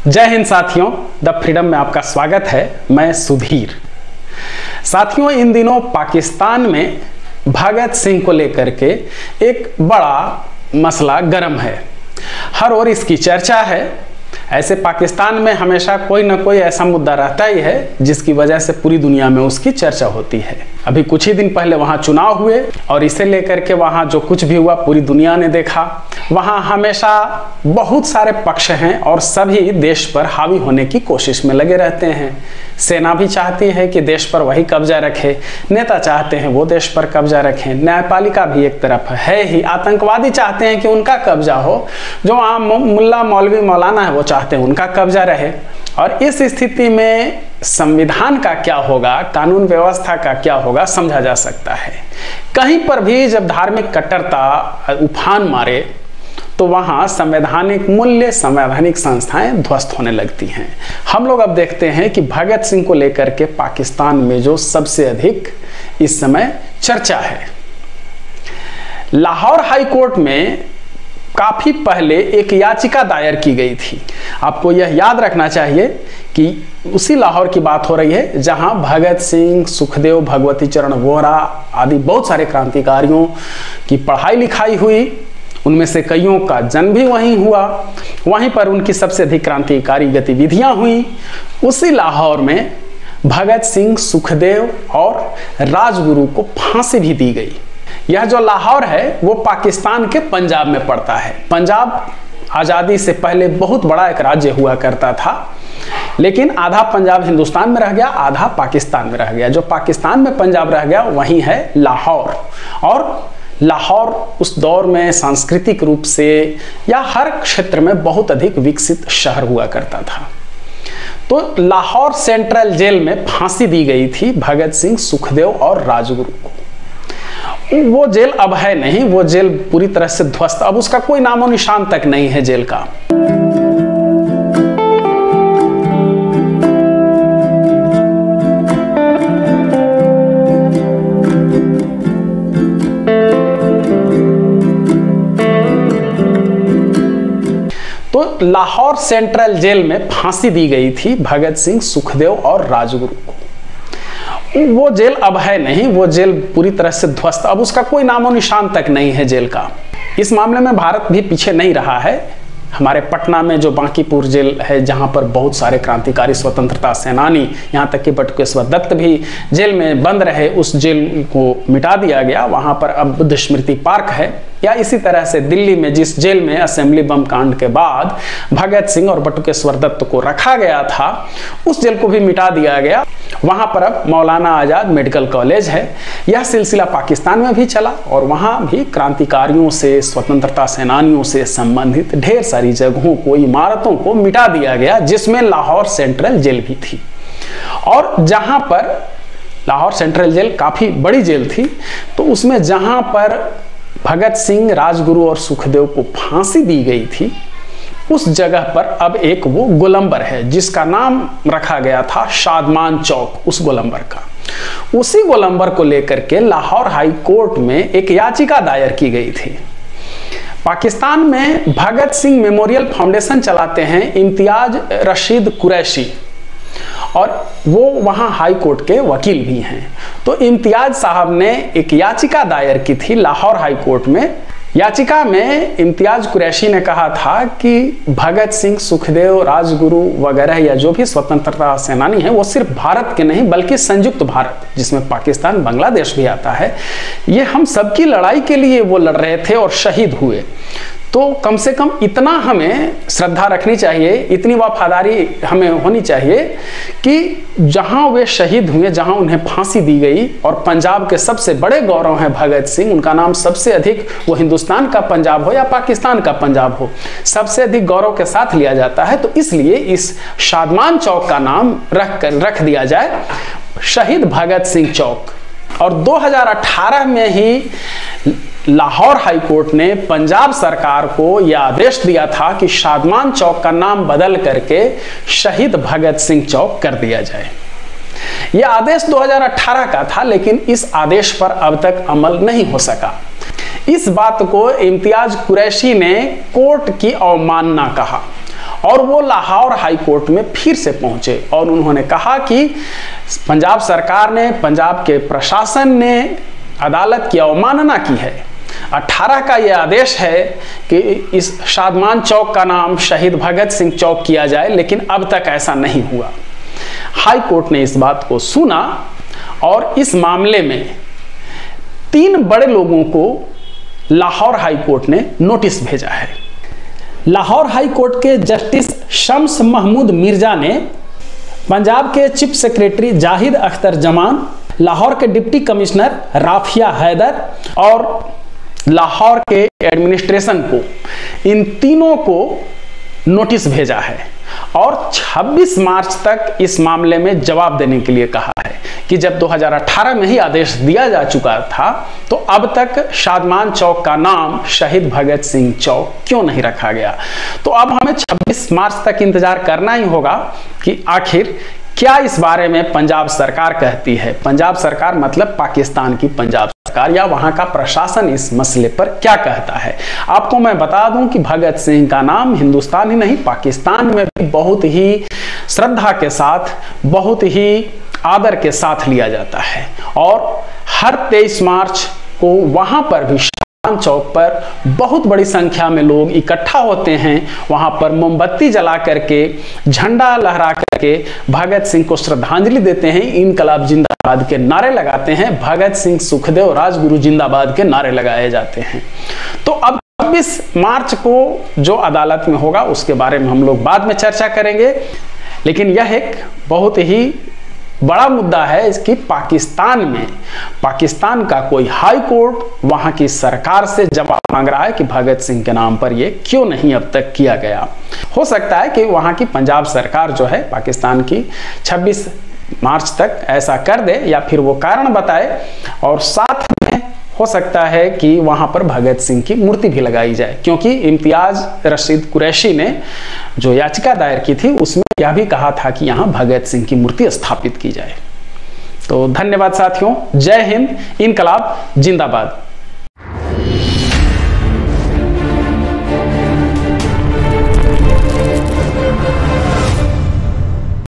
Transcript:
जय हिंद साथियों, the freedom में आपका स्वागत है। मैं सुधीर। साथियों, इन दिनों पाकिस्तान में भगत सिंह को लेकर के एक बड़ा मसला गर्म है। हर ओर इसकी चर्चा है। ऐसे पाकिस्तान में हमेशा कोई ना कोई ऐसा मुद्दा रहता ही है जिसकी वजह से पूरी दुनिया में उसकी चर्चा होती है। अभी कुछ ही दिन पहले वहां चुनाव हुए और इसे लेकर के वहां जो कुछ भी हुआ पूरी दुनिया ने देखा। वहां हमेशा बहुत सारे पक्ष हैं और सभी देश पर हावी होने की कोशिश में लगे रहते हैं। सेना भी चाहती है कि देश पर वही कब्जा रखे, नेता चाहते हैं वो देश पर कब्जा रखें, न्यायपालिका भी एक तरफ है ही, आतंकवादी चाहते हैं कि उनका कब्जा हो, जो आम मुल्ला मौलवी मौलाना है वो चाहते हैं उनका कब्जा रहे। और इस स्थिति में संविधान का क्या होगा, कानून व्यवस्था का क्या होगा, समझा जा सकता है। कहीं पर भी जब धार्मिक कट्टरता उफान मारे तो वहां संवैधानिक मूल्य, संवैधानिक संस्थाएं ध्वस्त होने लगती हैं। हम लोग अब देखते हैं कि भगत सिंह को लेकर के पाकिस्तान में जो सबसे अधिक इस समय चर्चा है, लाहौर हाई कोर्ट में काफी पहले एक याचिका दायर की गई थी। आपको यह याद रखना चाहिए कि उसी लाहौर की बात हो रही है जहां भगत सिंह, सुखदेव, भगवती चरण वोहरा आदि बहुत सारे क्रांतिकारियों की पढ़ाई लिखाई हुई। उनमें से कईयों का जन्म भी वहीं हुआ, वहीं पर उनकी सबसे अधिक क्रांतिकारी गतिविधियां हुई। उसी लाहौर में भगत सिंह, सुखदेव और राजगुरु को फांसी भी दी गई। यह जो लाहौर है वो पाकिस्तान के पंजाब में पड़ता है। पंजाब आज़ादी से पहले बहुत बड़ा एक राज्य हुआ करता था, लेकिन आधा पंजाब हिंदुस्तान में रह गया, आधा पाकिस्तान में रह गया। जो पाकिस्तान में पंजाब रह गया वहीं है लाहौर। और लाहौर उस दौर में सांस्कृतिक रूप से या हर क्षेत्र में बहुत अधिक विकसित शहर हुआ करता था। तो लाहौर सेंट्रल जेल में फांसी दी गई थी भगत सिंह, सुखदेव और राजगुरु को। वो जेल अब है नहीं, वो जेल पूरी तरह से ध्वस्त, अब उसका कोई नामो निशान तक नहीं है जेल का। तो लाहौर सेंट्रल जेल में फांसी दी गई थी भगत सिंह, सुखदेव और राजगुरु को। वो जेल अब है नहीं, वो जेल पूरी तरह से ध्वस्त, अब उसका कोई नामो निशान तक नहीं है जेल का। इस मामले में भारत भी पीछे नहीं रहा है। हमारे पटना में जो बांकीपुर जेल है, जहां पर बहुत सारे क्रांतिकारी स्वतंत्रता सेनानी, यहाँ तक कि बटुकेश्वर दत्त भी जेल में बंद रहे, उस जेल को मिटा दिया गया। वहां पर अब बुद्ध स्मृति पार्क है। या इसी तरह से दिल्ली में जिस जेल में असेंबली बम कांड के बाद भगत सिंह और बटुकेश्वर दत्त को रखा गया था, उस जेल को भी मिटा दिया गया। वहां पर अब मौलाना आजाद मेडिकल कॉलेज है। यह सिलसिला पाकिस्तान में भी चला और वहां भी क्रांतिकारियों से, स्वतंत्रता सेनानियों से संबंधित ढेर सारी जगहों को, इमारतों को मिटा दिया गया, जिसमें लाहौर सेंट्रल जेल भी थी। और जहां पर लाहौर सेंट्रल जेल काफी बड़ी जेल थी, तो उसमें जहां पर भगत सिंह, राजगुरु और सुखदेव को फांसी दी गई थी, उस जगह पर अब एक वो गोलंबर है जिसका नाम रखा गया था शादमान चौक, उस गोलंबर का। उसी गोलंबर को लेकर के लाहौर हाई कोर्ट में एक याचिका दायर की गई थी। पाकिस्तान में भगत सिंह मेमोरियल फाउंडेशन चलाते हैं इम्तियाज रशीद कुरैशी, और वो वहां हाई कोर्ट के वकील भी हैं। तो इम्तियाज साहब ने एक याचिका दायर की थी लाहौर हाई कोर्ट में। याचिका में इम्तियाज कुरैशी ने कहा था कि भगत सिंह, सुखदेव, राजगुरु वगैरह या जो भी स्वतंत्रता सेनानी हैं, वो सिर्फ भारत के नहीं बल्कि संयुक्त भारत, जिसमें पाकिस्तान, बांग्लादेश भी आता है, ये हम सबकी लड़ाई के लिए वो लड़ रहे थे और शहीद हुए। तो कम से कम इतना हमें श्रद्धा रखनी चाहिए, इतनी वफादारी हमें होनी चाहिए कि जहां वे शहीद हुए, जहां उन्हें फांसी दी गई, और पंजाब के सबसे बड़े गौरव हैं भगत सिंह, उनका नाम सबसे अधिक, वो हिंदुस्तान का पंजाब हो या पाकिस्तान का पंजाब हो, सबसे अधिक गौरव के साथ लिया जाता है। तो इसलिए इस शादमान चौक का नाम रख दिया जाए शहीद भगत सिंह चौक। और 2018 में ही लाहौर हाई कोर्ट ने पंजाब सरकार को यह आदेश दिया था कि शादमान चौक का नाम बदल करके शहीद भगत सिंह चौक कर दिया जाए। यह आदेश 2018 का था, लेकिन इस आदेश पर अब तक अमल नहीं हो सका। इस बात को इम्तियाज कुरैशी ने कोर्ट की अवमानना कहा और वो लाहौर हाई कोर्ट में फिर से पहुंचे और उन्होंने कहा कि पंजाब सरकार ने, पंजाब के प्रशासन ने अदालत की अवमानना की है। 18 का यह आदेश है कि इस शादमान चौक का नाम शहीद भगत सिंह चौक किया जाए, लेकिन अब तक ऐसा नहीं हुआ। हाई कोर्ट ने इस बात को सुना और इस मामले में 3 बड़े लोगों को लाहौर हाई कोर्ट ने नोटिस भेजा है। लाहौर हाई कोर्ट के जस्टिस शम्स महमूद मिर्जा ने पंजाब के चीफ सेक्रेटरी जाहिद अख्तर जमान, लाहौर के डिप्टी कमिश्नर राफिया हैदर और लाहौर के एडमिनिस्ट्रेशन को, इन तीनों को नोटिस भेजा है और 26 मार्च तक इस मामले में जवाब देने के लिए कहा है कि जब 2018 में ही आदेश दिया जा चुका था तो अब तक शादमान चौक का नाम शहीद भगत सिंह चौक क्यों नहीं रखा गया। तो अब हमें 26 मार्च तक इंतजार करना ही होगा कि आखिर क्या इस बारे में पंजाब सरकार कहती है। पंजाब सरकार मतलब पाकिस्तान की पंजाब सरकार या वहां का प्रशासन इस मसले पर क्या कहता है। आपको मैं बता दूं कि भगत सिंह का नाम हिंदुस्तान ही नहीं, पाकिस्तान में भी बहुत ही श्रद्धा के साथ, बहुत ही आदर के साथ लिया जाता है और हर 23 मार्च को वहां पर भी शादमान चौक पर बहुत बड़ी संख्या में लोग इकट्ठा होते हैं। वहां पर मोमबत्ती जला करके, झंडा लहरा करके भगत सिंह को श्रद्धांजलि देते हैं, इनकलाब जिंदाबाद के नारे लगाते हैं, भगत सिंह, सुखदेव, राजगुरु जिंदाबाद के नारे लगाए जाते हैं। तो अब 26 मार्च को जो अदालत में होगा उसके बारे में हम लोग बाद में चर्चा करेंगे, लेकिन यह एक बहुत ही बड़ा मुद्दा है इसकी। पाकिस्तान में, पाकिस्तान का कोई हाई कोर्ट वहां की सरकार से जवाब मांग रहा है कि भगत सिंह के नाम पर यह क्यों नहीं अब तक किया गया। हो सकता है कि वहां की पंजाब सरकार जो है पाकिस्तान की 26 मार्च तक ऐसा कर दे या फिर वो कारण बताए और साथ में हो सकता है कि वहां पर भगत सिंह की मूर्ति भी लगाई जाए, क्योंकि इम्तियाज रशीद कुरैशी ने जो याचिका दायर की थी उसमें यह भी कहा था कि यहां भगत सिंह की मूर्ति स्थापित की जाए। तो धन्यवाद साथियों, जय हिंद, इनकलाब जिंदाबाद।